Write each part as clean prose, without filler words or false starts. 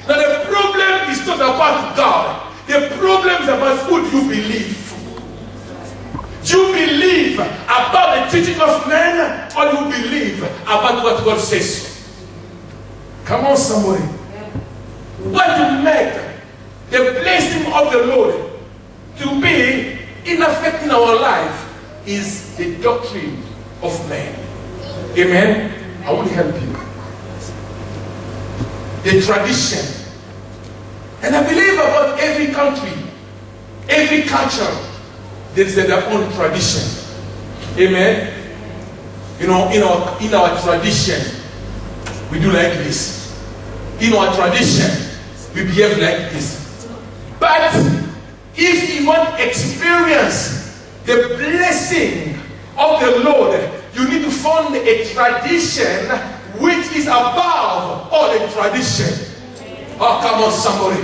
Now the problem is not about God. The problem is about who do you believe. Do you believe about the teaching of men, or do you believe about what God says? Come on, somebody. What to make the blessing of the Lord to be in affecting our life is the doctrine of man. Amen. I want to help you. The tradition. And I believe about every country, every culture, there is their own tradition. Amen. You know, in our tradition, we do like this. In our tradition, we behave like this. But if you want to experience the blessing of the Lord, you need to find a tradition which is above all the tradition. Oh, come on, somebody.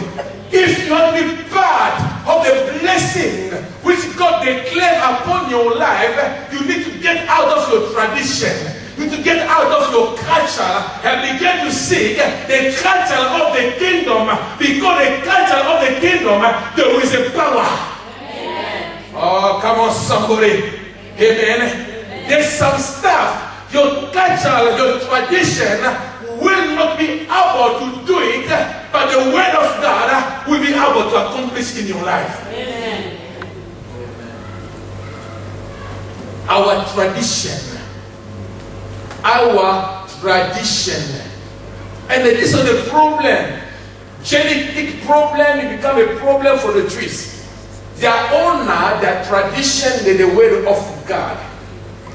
If you want to be part of the blessing which God declared upon your life, you need to get out of your tradition. You need to get out of your culture and begin to seek the culture of the kingdom. Because the culture of the kingdom, there is a power. Amen. Oh, come on, somebody. Amen. There's some stuff, your culture, your tradition will not be able to do it, but the word of God will be able to accomplish in your life. Amen. Our tradition. Our tradition. And this is the problem. Genetic problem, it become a problem for the trees. They honor their tradition and the word of God.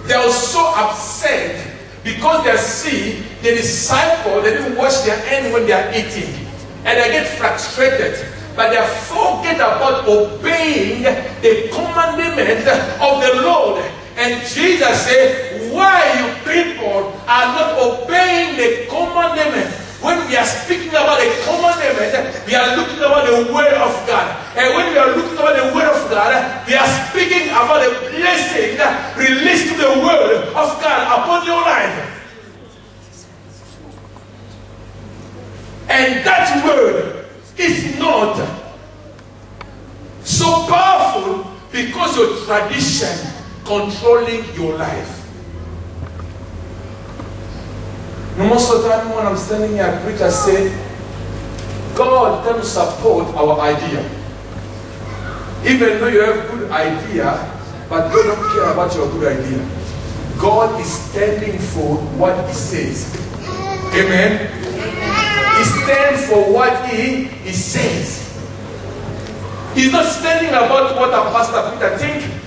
They are so upset because they see the disciple, they didn't wash their hands when they are eating. And they get frustrated. But they forget about obeying the commandment of the Lord. And Jesus said, why you people are not obeying the commandment? When we are speaking about the commandment, we are looking about the word of God. And when we are looking about the word of God, we are speaking about the blessing released to the word of God upon your life. And that word is not so powerful because your tradition controlling your life. Most of the time when I'm standing here, I preach, I say, God can support our idea. Even though you have a good idea, but you don't care about your good idea. God is standing for what He says. Amen? He stands for what He says. He's not standing about what a Pastor Peter thinks.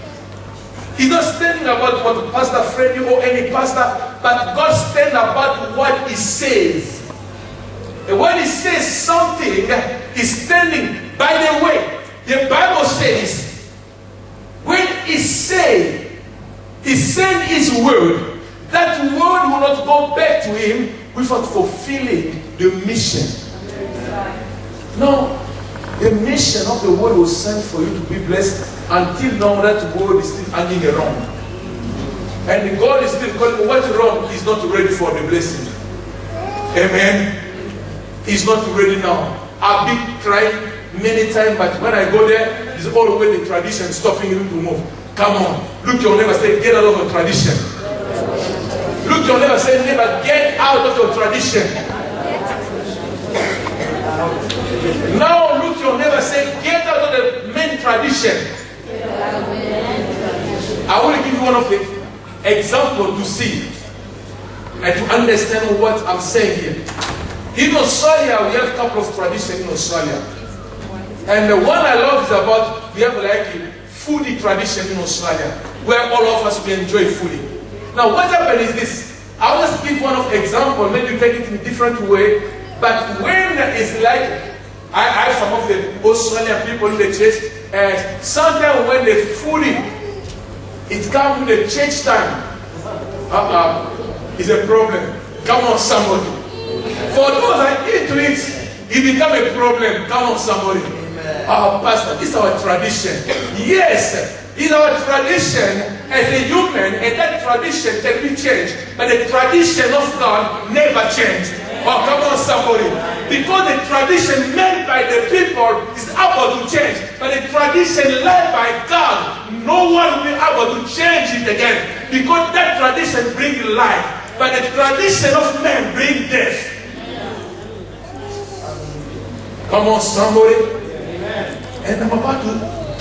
He's not standing about what Pastor Freddy or any pastor, but God stands about what He says. And when He says something, He's standing. By the way, the Bible says, when He sent His word, that word will not go back to Him without fulfilling the mission. No, the mission of the word was sent for you to be blessed. Until now, that word is still hanging around. And God is still calling, what's wrong? He's not ready for the blessing. Amen. He's not ready now. I've been trying many times, but when I go there, it's always the tradition stopping him to move. Come on. Look your neighbor, say, get out of your tradition. Look your neighbor, say, neighbor, get out of your tradition. Now look your neighbor, say, get out of the main tradition. I want to give you one of the examples to see and to understand what I'm saying here. In Australia, we have a couple of traditions in Australia. And the one I love is about, we have like a foodie tradition in Australia, where all of us, we enjoy foodie. Now what happened is this. I will just give one of the examples, maybe take it in a different way. But when it's like, I have some of the Australian people in the church, sometimes when the foodie, it comes with the church time, it's a problem. Come on, somebody. For those that eat to it, it becomes a problem. Come on, somebody. Pastor, this is our tradition. Yes, it's our tradition as a human, and that tradition can be changed. But the tradition of God never changes. Oh, come on, somebody. Because the tradition made by the people is able to change. But the tradition led by God, no one will be able to change it again. Because that tradition brings life. But the tradition of men brings death. Come on, somebody. Amen. And I'm about to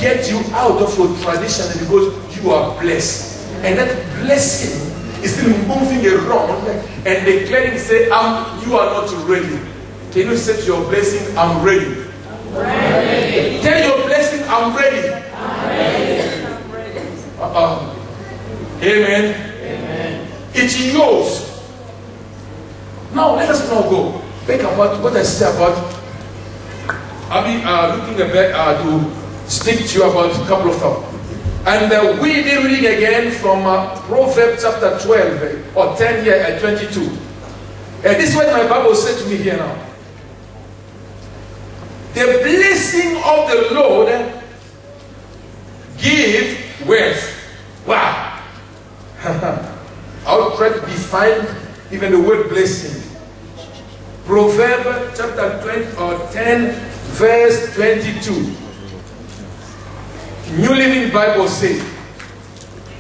get you out of your tradition because you are blessed. And that blessing is still moving around and declaring, say, you are not ready. Can you say to your blessing, I'm ready? I'm ready. Tell your blessing, I'm ready. I'm ready. I'm ready. Amen. Amen. It's yours. Now let us now go back about what I said about. I'll be looking back to speak to you about a couple of thoughts. And we'll be reading again from Proverbs chapter 12 or 10 here at 22. This is what my Bible said to me here now. The blessing of the Lord give wealth. Wow. I'll try to define even the word blessing. Proverbs chapter 20 or 10 verse 22. New Living Bible says,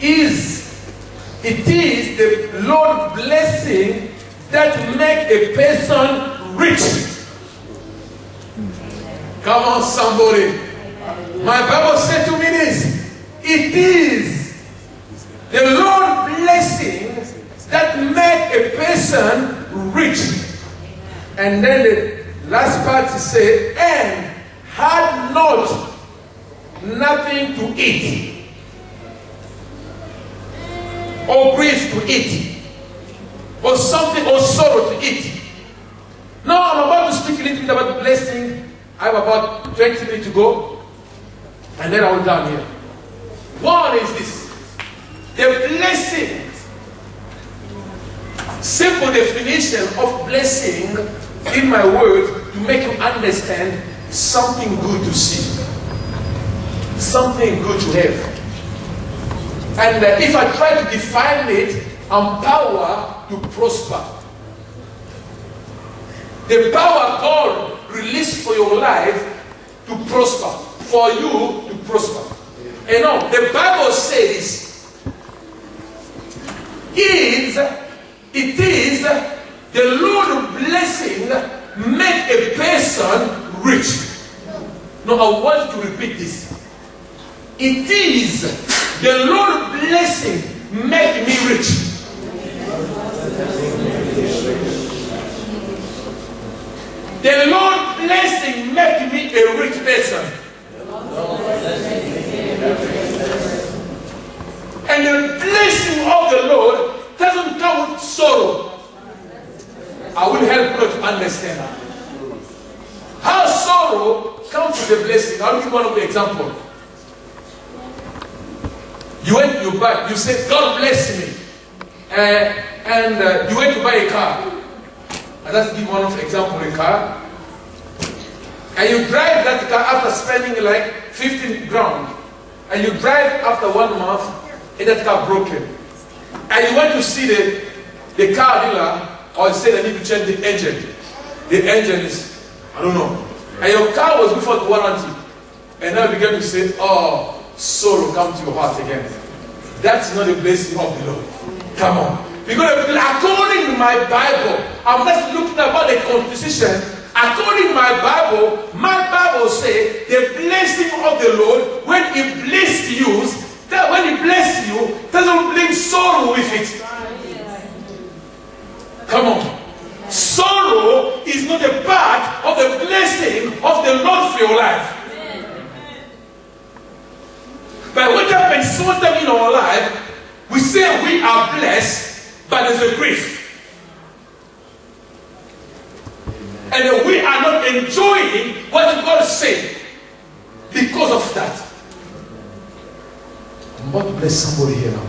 it is the Lord blessing that make a person rich. Come on, somebody. My Bible said to me this. It is the Lord blessing that make a person rich. And then the last part is say, and had not nothing to eat, or grief to eat, or something, or sorrow to eat. Now I'm about to speak a little bit about blessing. I have about 20 minutes to go, and then I will down here. One is this: the blessing. Simple definition of blessing in my word to make you understand something good to see. Something good to have. And if I try to define it, I'm power to prosper. The power God released for your life to prosper. For you to prosper. You know, the Bible says, it is the Lord blessing make a person rich. Now I want you to repeat this. It is the Lord blessing make me rich. The Lord blessing make me a rich person. And the blessing of the Lord doesn't come with sorrow. I will help you to understand how sorrow comes with the blessing. I'll give one of the examples. You went to your bank, you said, God bless me. And you went to buy a car. And let's give one of the example, a car. And you drive that car after spending like 15 grand. And you drive after 1 month, and that car broken. And you went to see the car dealer, or you said I need to change the engine. The engine is, I don't know. And your car was without warranty. And now you begin to say, oh, sorrow come to your heart again. That's not the blessing of the Lord. Come on. Because according to my Bible, I'm not looking about the composition. According to my Bible says the blessing of the Lord, when He blessed you, that when He blesses you, doesn't bring sorrow with it. Come on. Sorrow is not a part of the blessing of the Lord for your life. But what happens sometimes in our life, we say we are blessed, but there's a grief. And we are not enjoying what God said because of that. I'm about to bless somebody here now.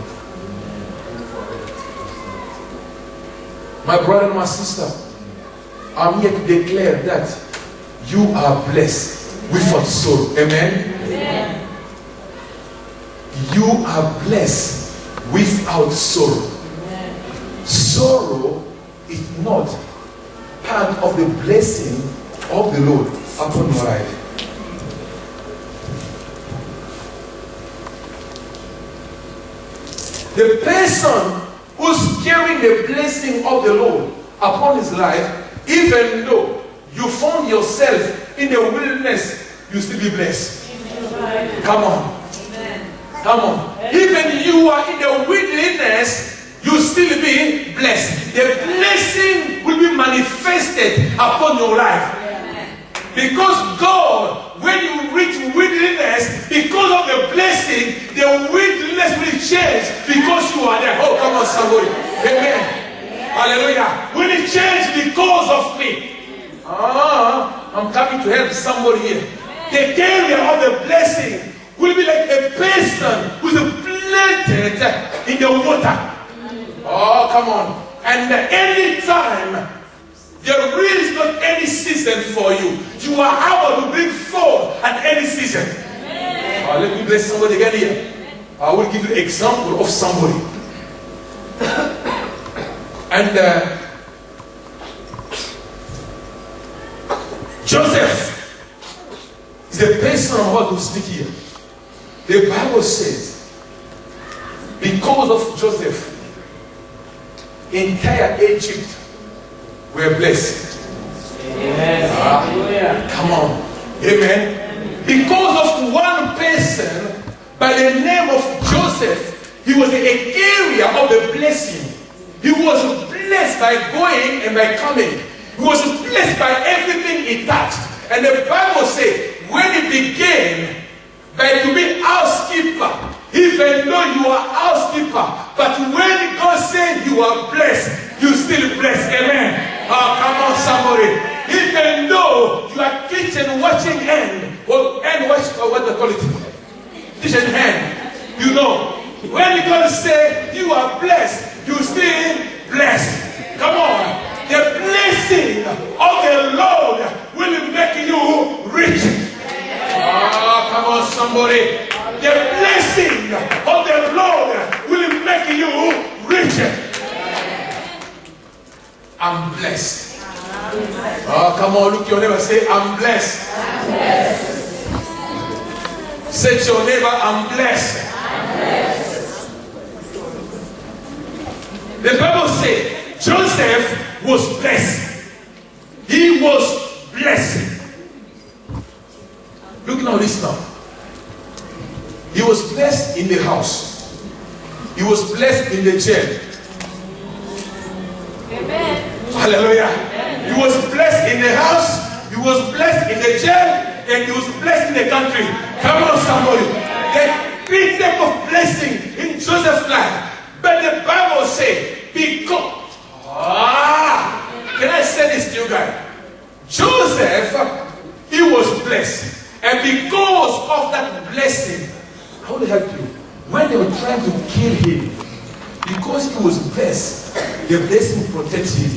My brother and my sister, I'm here to declare that you are blessed without sorrow. Amen? Amen. You are blessed without sorrow. Amen. Sorrow is not part of the blessing of the Lord upon your life. The person who's carrying the blessing of the Lord upon his life, even though you found yourself in the wilderness, you still be blessed. Amen. Come on. Amen. Come on. Even you are in the wilderness, you still be blessed. The blessing will be manifested upon your life. Amen. Because God, when you reach wilderness, because of the blessing, the wilderness will change because you are there. Oh, come on, somebody. Amen. Hallelujah. Will it change because of me? I'm coming to help somebody here. The carrier of the blessing will be like a person who's planted in the water. Oh, come on. And any time there is not any season for you, you are able to bring forth at any season. Let me bless somebody again here. I will give you an example of somebody. And Joseph is the person I'm about to speak here. The Bible says, because of Joseph, entire Egypt were blessed. Amen. Come on. Amen. Because of one person by the name of Joseph, he was a carrier of the blessing. He was blessed by going and by coming. He was blessed by everything he touched. And the Bible says, when he began by to be housekeeper, even though you are housekeeper, but when God said you are blessed, you still blessed. Amen. Oh, come on, somebody. Even though you are kitchen watching hand, or hand watch, or what they call it, kitchen hand, you know, when God said you are blessed, you still blessed. Come on. The blessing of the Lord will make you rich. Come on, somebody. The blessing of the Lord will make you rich. I'm blessed. Come on, look your neighbor. Say, I'm blessed. I'm blessed. Say to your neighbor, I'm blessed. I'm blessed. The Bible says Joseph was blessed. He was blessed. Look now, listen now. He was blessed in the house. He was blessed in the jail. Amen. Hallelujah. Amen. He was blessed in the house. He was blessed in the jail. And he was blessed in the country. Come on, somebody. The big type of blessing in Joseph's life. But the Bible says, because can I say this to you guys? Joseph, he was blessed. And because of that blessing, I want to help you. When they were trying to kill him, because he was blessed, the blessing protects him.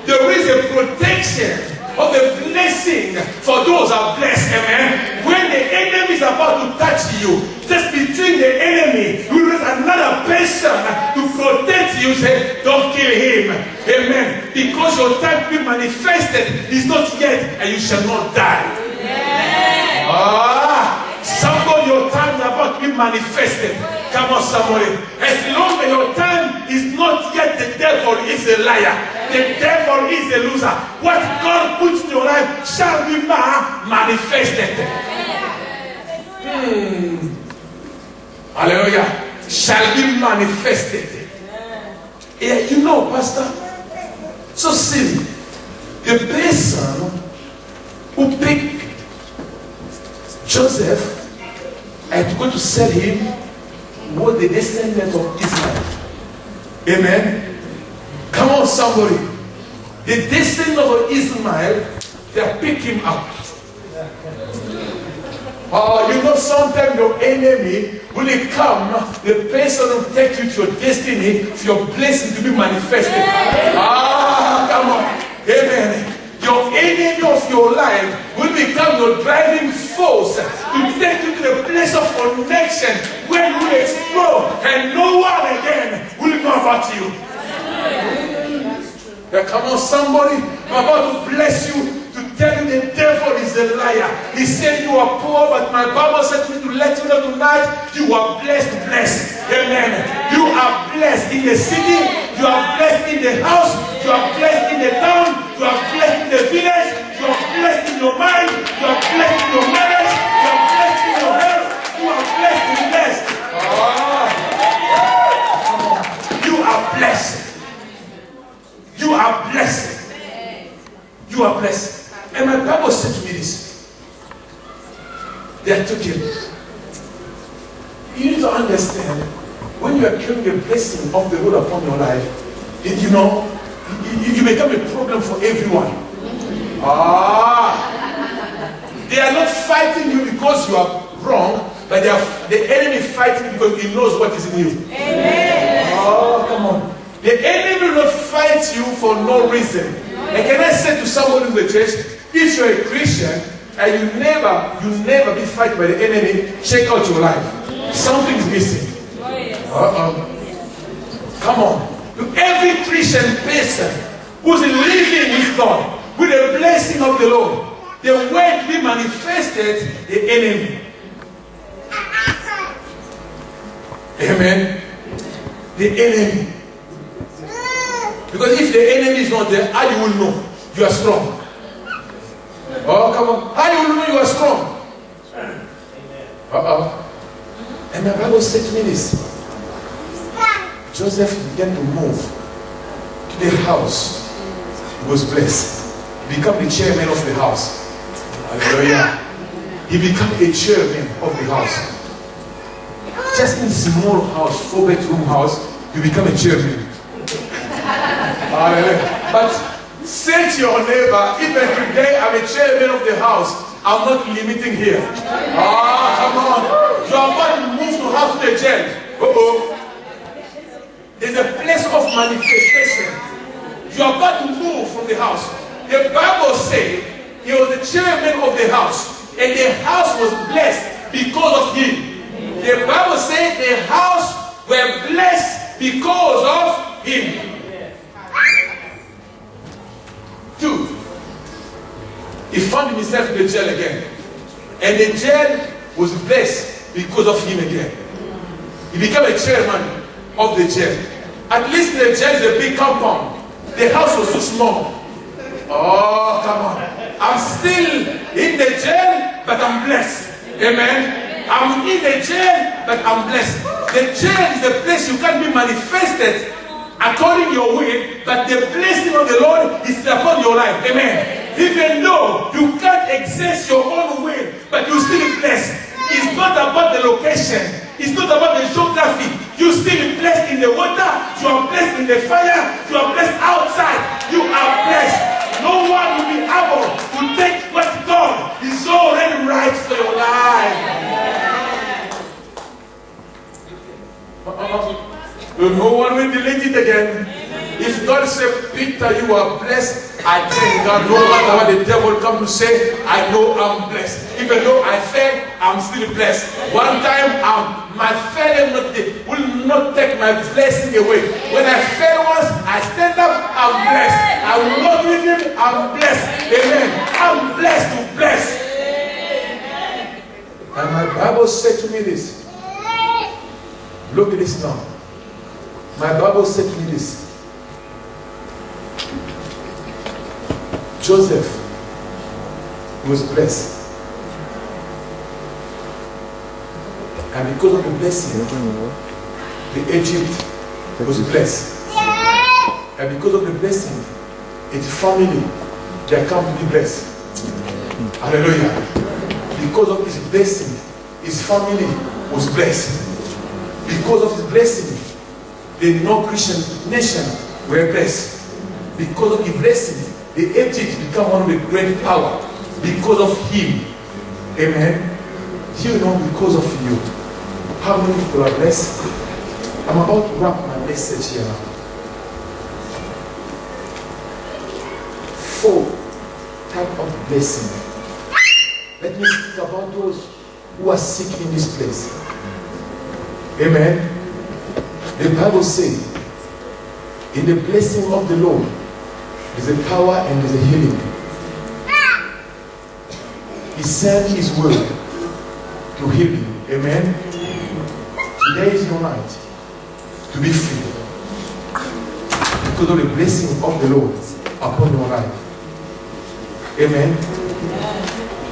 There is a protection of the blessing for those who are blessed. Amen. When the enemy is about to touch you, just between the enemy, you raise another person to protect you. Say, don't kill him. Amen. Because your time to be manifested is not yet, and you shall not die. Somebody, your time is about to be manifested. Come on, somebody. As long as your time is not yet, the devil is a liar. The devil is a loser. What God puts in your life shall be manifested. Hallelujah. Shall be manifested. Yeah, you know, Pastor. So see, the person who picked Joseph and going to sell him was the descendant of Ismail. Amen. Come on, somebody. The descendant of Ismail, they pick him up. You know, sometimes your enemy will come, the person will take you to your destiny, for your blessing to be manifested. Come on. Amen. Your enemy of your life will become your driving force to take you to the place of connection where you will explode and no one again will know about you. Yeah, come on, somebody. I'm about to bless you, to tell you the devil is a liar. He said you are poor, but my Bible said to me to let you know tonight, you are blessed. Amen. You are blessed in the city, you are blessed in the house, you are blessed in the town, you are blessed in the village, you are blessed in your mind, you are blessed in your marriage, you are blessed in your health, you are blessed in blessed. You are blessed. You are blessed. You are blessed. And my Bible said to me this. They are talking. You need to understand, when you are carrying the blessing of the Lord upon your life, you know, you become a problem for everyone. They are not fighting you because you are wrong, but the enemy fighting you because he knows what is in you. Amen. Come on. The enemy will not fight you for no reason. And can I say to someone in the church, if you're a Christian and you never be fighted by the enemy, check out your life. Something's missing. Come on. Every Christian person who's living with God, with the blessing of the Lord, the way to be manifested, the enemy. Amen. The enemy. Because if the enemy is not there, how you will know you are strong? Oh, come on. How you will know you are strong? And my Bible said to me this. Joseph began to move to the house. He was blessed. He became the chairman of the house. Hallelujah. He became a chairman of the house. Just in a small house, 4-bedroom house, you become a chairman. But say to your neighbor, even today I'm a chairman of the house, I'm not limiting here. Come on. You are about to move to house to the jail. There's a place of manifestation. You are about to move from the house. The Bible says he was the chairman of the house, and the house was blessed because of him. The Bible says the house were blessed because of him. 2. He found himself in the jail again. And the jail was blessed because of him again. He became a chairman of the jail. At least the jail is a big compound. The house was so small. Oh, come on. I'm still in the jail, but I'm blessed. Amen. I'm in the jail, but I'm blessed. The jail is the place you can be manifested according to your will, but the blessing of the Lord is upon your life. Amen. Even though you can't exert your own will, but you're still blessed. It's not about the location. It's not about the geography. You're still blessed in the water. You are blessed in the fire. You are blessed outside. You are blessed. No one will be able to take what God is already right for your life. No one will delete it again. If God said, Peter, you are blessed, I thank God. No matter what the devil come to say, I know I'm blessed. Even though I fail, I'm still blessed. One time, my failure will not take my blessing away. When I fail once, I stand up, I'm blessed. I will not leave him, I'm blessed. Amen. I'm blessed to bless. And my Bible said to me this. Look at this now. My Bible said to me this. Joseph was blessed. And because of the blessing, the Egypt was blessed. And because of the blessing, its family, they come to be blessed. Hallelujah. Because of his blessing, his family was blessed. Because of his blessing, the non-Christian nation were blessed. Because of his blessing, the Egypt become one of the great power. Because of him. Amen. You know, because of you. How many people are blessed? I'm about to wrap my message here now. 4 types of blessing. Let me speak about those who are sick in this place. Amen. The Bible says, in the blessing of the Lord, There's a power and there's a healing. He sent His word to heal you. Amen. Today is your night to be free because of the blessing of the Lord upon your life. Amen.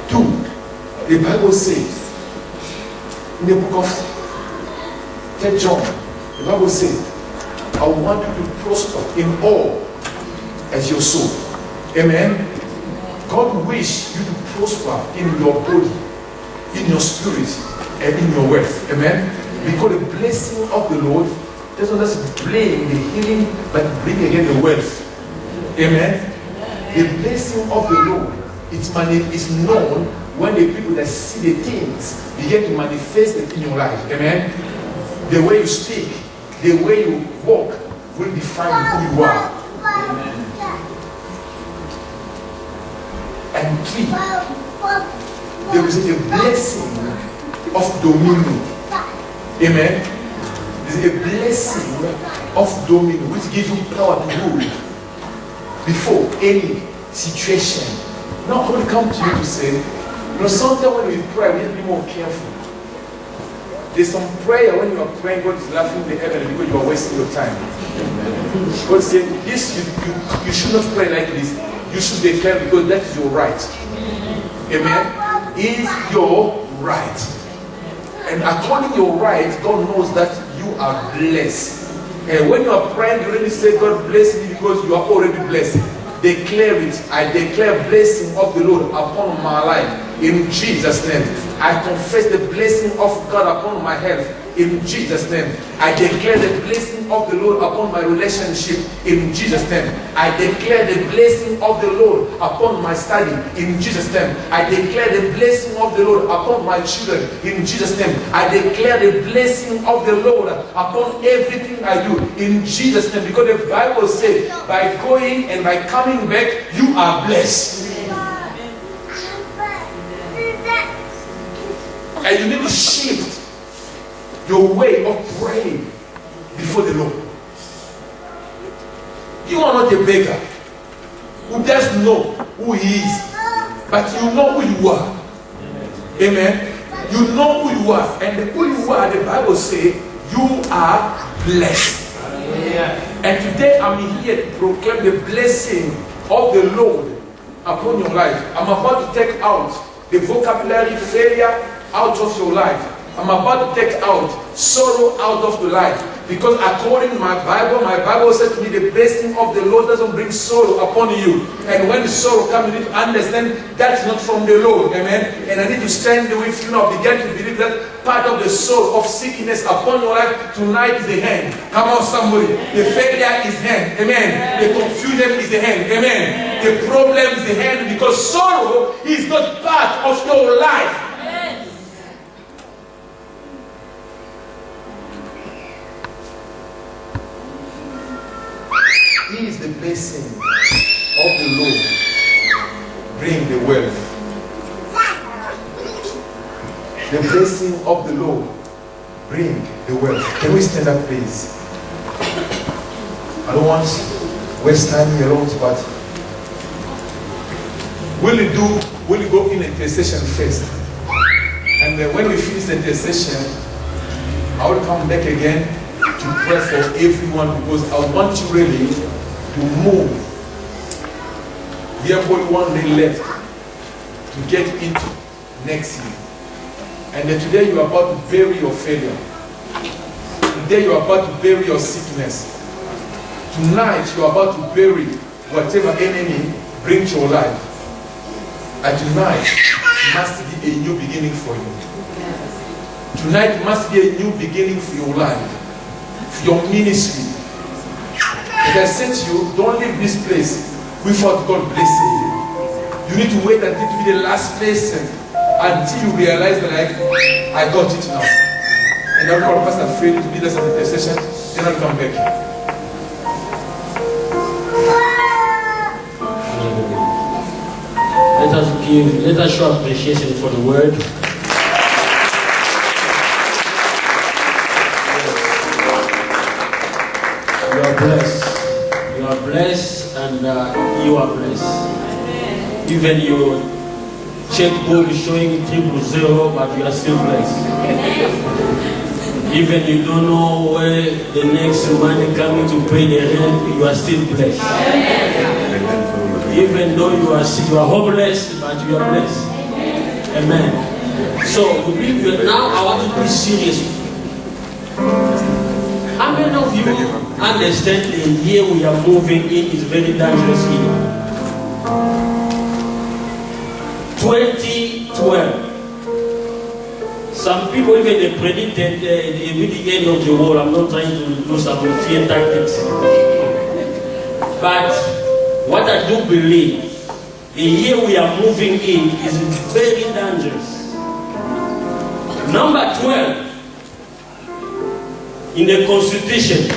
2. The Bible says in the book of 3 John, the Bible says, I want you to prosper in all as your soul. Amen. God wishes you to prosper in your body, in your spirit, and in your wealth. Amen. Because the blessing of the Lord doesn't just bring the healing, but bring again the wealth. Amen. The blessing of the Lord is known when the people that see the things begin to manifest it in your life. Amen. The way you speak, the way you walk will define who you are. Amen. And 3, there is a blessing of dominion. Amen. There is a blessing of dominion which gives you power to rule before any situation. Now I want to come to you to say, sometimes when we pray, we have to be more careful. There's some prayer when you are praying, God is laughing in the heaven because you are wasting your time. God said, this you should not pray like this. You should declare because that is your right. Amen. Is your right. And according to your right, God knows that you are blessed. And when you are praying, you really say, God bless me because you are already blessed. Declare it. I declare blessing of the Lord upon my life in Jesus' name. I confess the blessing of God upon my health in Jesus' name. I declare the blessing of the Lord upon my relationship in Jesus' name. I declare the blessing of the Lord upon my study in Jesus' name. I declare the blessing of the Lord upon my children in Jesus' name. I declare the blessing of the Lord upon everything I do in Jesus' name. Because the Bible says, by going and by coming back, you are blessed. And you need to shift your way of praying before the Lord. You are not a beggar who doesn't know who he is, but you know who you are. Amen. You know who you are, and who you are, the Bible says, you are blessed. And today I'm here to proclaim the blessing of the Lord upon your life. I'm about to take out the vocabulary failure out of your life. I'm about to take out sorrow out of your life. Because according to my Bible said to me, the blessing of the Lord doesn't bring sorrow upon you. And when the sorrow comes, you need to understand that's not from the Lord. Amen. And I need to stand with you now. Begin to believe that part of the soul of sickness upon your life tonight is the hand. Come on, somebody. The failure is hand. Amen. The confusion is the hand. Amen. The problem is the hand, because sorrow is not part of your life. He is the blessing of the Lord. Bring the wealth. The blessing of the Lord. Bring the wealth. Can we stand up, please? I don't want to waste time here, but will you go in intercession first? And when we finish the intercession, I will come back again to pray for everyone, because I want you really to move. We have only 1 day left to get into next year. And then today you are about to bury your failure. Today you are about to bury your sickness. Tonight you are about to bury whatever enemy brings your life. And tonight must be a new beginning for you. Tonight must be a new beginning for your life, for your ministry. As I said to you, don't leave this place without God blessing you. You need to wait until to be the last person, until you realize that I got it now. And I'll call Pastor Fred to lead us in the intercession, then I'll come back. Let us show appreciation for the word. You are blessed. You are blessed and you are blessed. Even your checkbook is showing 000, but you are still blessed. Even you don't know where the next money coming to pay the rent, you are still blessed. Even though you are sick, you are homeless, but you are blessed. Amen. So now I want to be serious. How many of you understand the year we are moving in is very dangerous year? 2012. Some people even they predicted it will be the end of the world. I'm not trying to do some fear tactics. But what I do believe, the year we are moving in is very dangerous. Number 12 in the Constitution.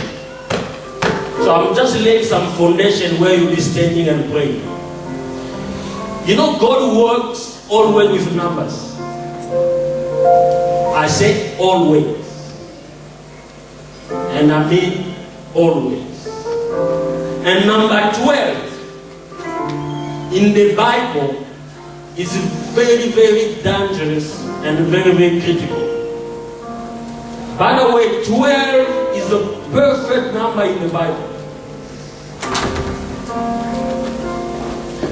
So I'm just laying some foundation where you'll be standing and praying. You know, God works always with numbers. I said always. And I mean always. And number 12 in the Bible is very, very dangerous and very, very critical. By the way, 12 is the perfect number in the Bible.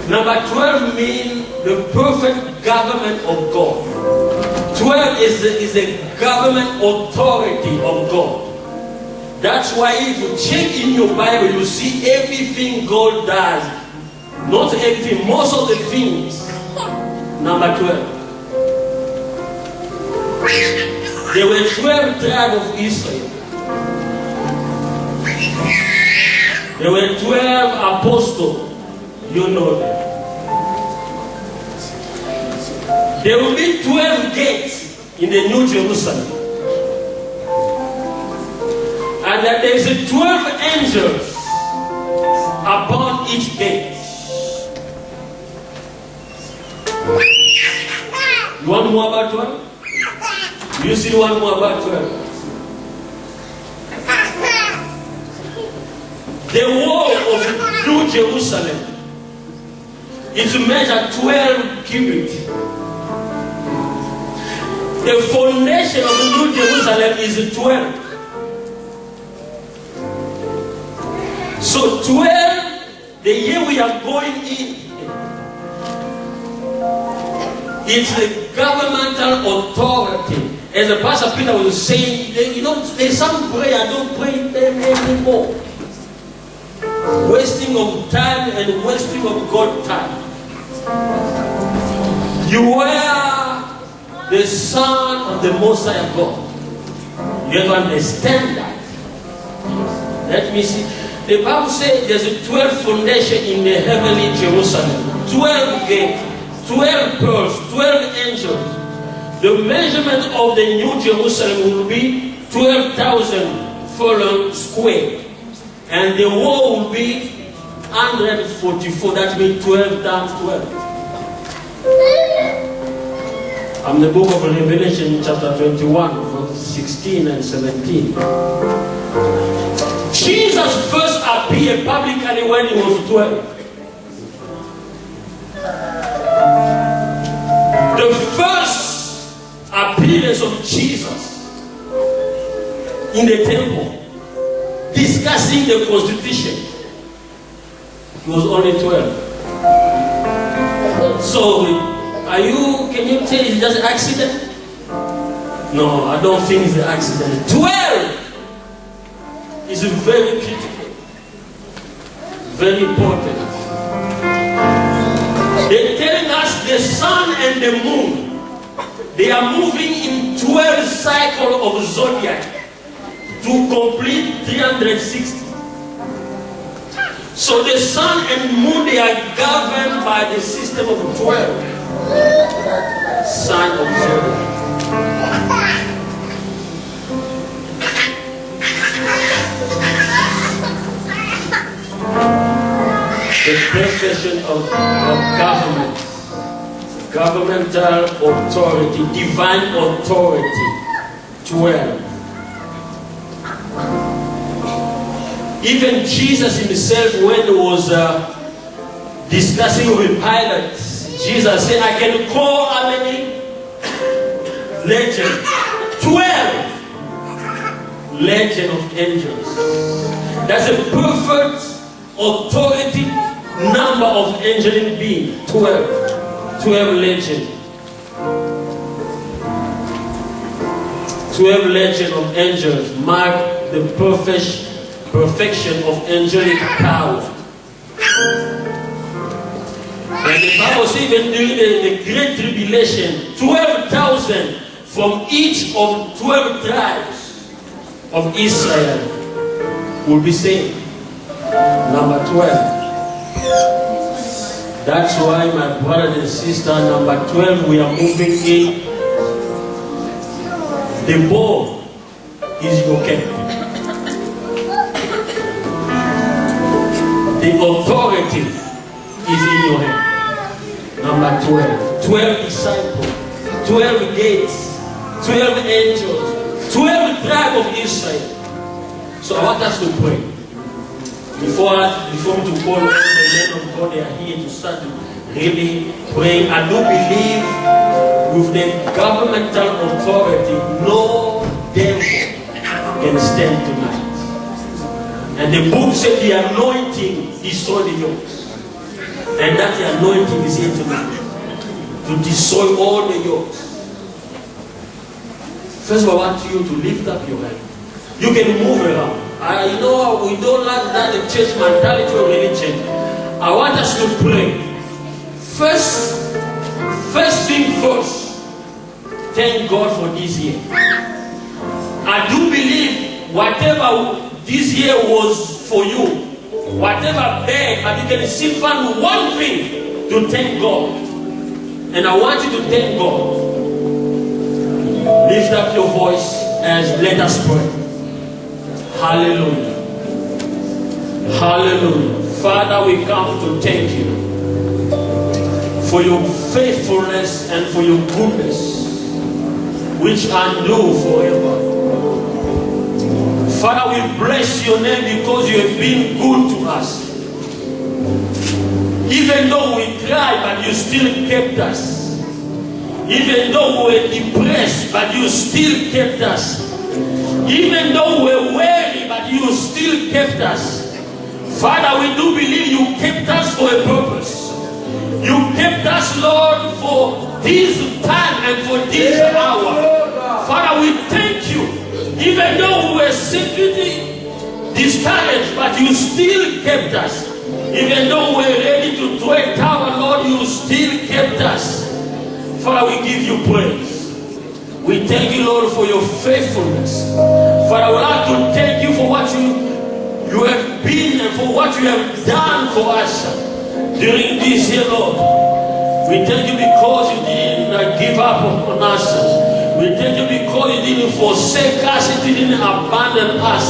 Number 12 means the perfect government of God. 12 is the government authority of God. That's why if you check in your Bible, you see everything God does. Not everything, most of the things. Number 12. There were 12 tribes of Israel. There were 12 apostles. You know them. There will be 12 gates in the New Jerusalem. And that there is 12 angels upon each gate. You want more about 12? You see one more about 12? The wall of New Jerusalem is measured 12 cubits. The foundation of the New Jerusalem is 12. So 12, the year we are going in, it's the governmental authority. As the Pastor Peter was saying, you know, there's some prayer, I don't pray them anymore. Wasting of time and wasting of God's time. You are the Son of the Most High God. You have to understand that. Let me see. The Bible says there's a 12 foundation in the heavenly Jerusalem. 12 gates, 12 pearls, 12 angels. The measurement of the New Jerusalem will be 12,000 furlong square. And the wall will be 144. That means 12 times 12. I'm the book of Revelation, chapter 21, verse 16 and 17. Jesus first appeared publicly when he was 12. The first appearance of Jesus in the temple, discussing the Constitution, he was only 12. So, can you tell it's just an accident? No, I don't think it's an accident. 12 is very critical, very important. They're telling us the sun and the moon, they are moving in 12 cycles of zodiac to complete 360. So the sun and moon, they are governed by the system of 12 sign of zodiac. The profession of government, governmental authority, divine authority, 12. Even Jesus himself, when he was discussing with Pilate, Jesus said, I can call how many? Legion. 12 legion of angels. That's a perfect authority number of angelic beings. 12 legion. 12 legion of angels mark the perfection of angelic power. And the Bible says even during the Great Tribulation, 12,000 from each of 12 tribes of Israel will be saved. Number 12. That's why, my brother and sister, number 12, we are moving in. The ball is your captain. The authority is in your hand. Number 12. 12 disciples, 12 gates, 12 angels, 12 tribes of Israel. So I want us to pray. Before me to call on the men of God, they are here to start really praying. I do believe with the governmental authority, no devil can stand tonight. And the book said the anointing destroyed the yokes. And that the anointing is here tonight to destroy all the yokes. First of all, I want you to lift up your hand. You can move around. I know we don't like that the church mentality or religion. I want us to pray. First thing first, thank God for this year. I do believe whatever this year was for you, whatever bad, but you can still find one thing to thank God. And I want you to thank God. Lift up your voice and let us pray. Hallelujah. Hallelujah. Father, we come to thank you for your faithfulness and for your goodness, which are new forever. Father, we bless your name because you have been good to us. Even though we cried, but you still kept us. Even though we were depressed, but you still kept us. Even though we were weary, but you still kept us. Father, we do believe you kept us for a purpose. You kept us, Lord, for this time and for this hour. Father, we thank you. Even though we were secretly discouraged, but you still kept us. Even though we were ready to throw a tower, Lord, you still kept us. Father, we give you praise. We thank you, Lord, for your faithfulness. Father, I would like to thank you for what you have been and for what you have done for us during this year, Lord. We thank you because you didn't give up on us. We thank you because you didn't forsake us, you didn't abandon us.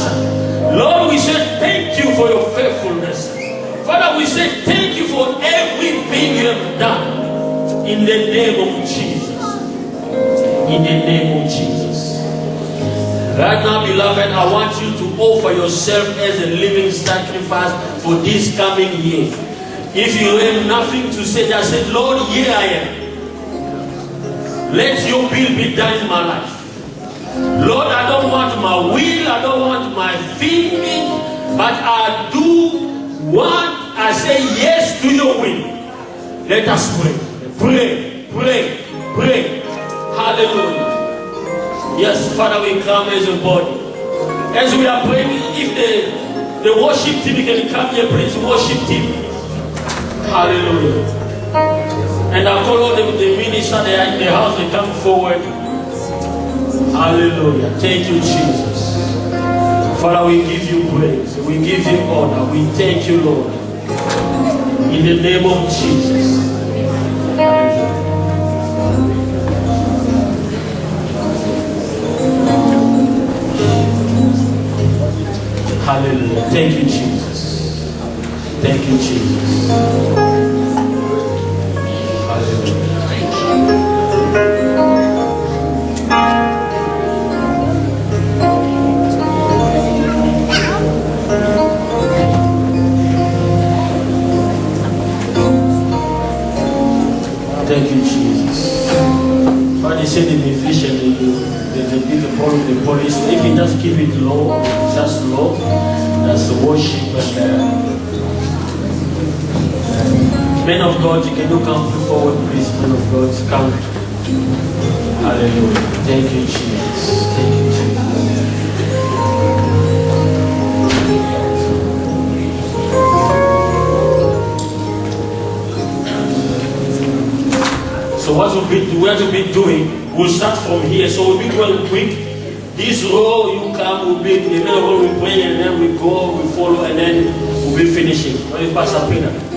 Lord, we say thank you for your faithfulness. Father, we say thank you for everything you have done. In the name of Jesus. In the name of Jesus. Right now, beloved, I want you to offer yourself as a living sacrifice for this coming year. If you have nothing to say, just say, Lord, here I am. Let your will be done in my life. Lord, I don't want my will, I don't want my feeling, but I say yes to your will. Let us pray. Pray, pray, pray. Hallelujah. Yes, Father, we come as a body. As we are praying, if the worship team can come here, please worship team. Hallelujah. And I call all the ministers, they are in the house, they come forward. Hallelujah. Thank you, Jesus. Father, we give you praise. We give you honor. We thank you, Lord. In the name of Jesus. Hallelujah. Thank you, Jesus. Thank you, Jesus. Hallelujah. just keep it low, just low. That's the worship. And men of God, can you come forward, please? Men of God, come. Hallelujah. Thank you, Jesus. Thank you, Jesus. So what we'll be doing, we'll start from here. So we'll be going quick. This row you come, we'll be, the men of God will pray, and then we go, we follow, and then we'll be finishing. Pastor Peter.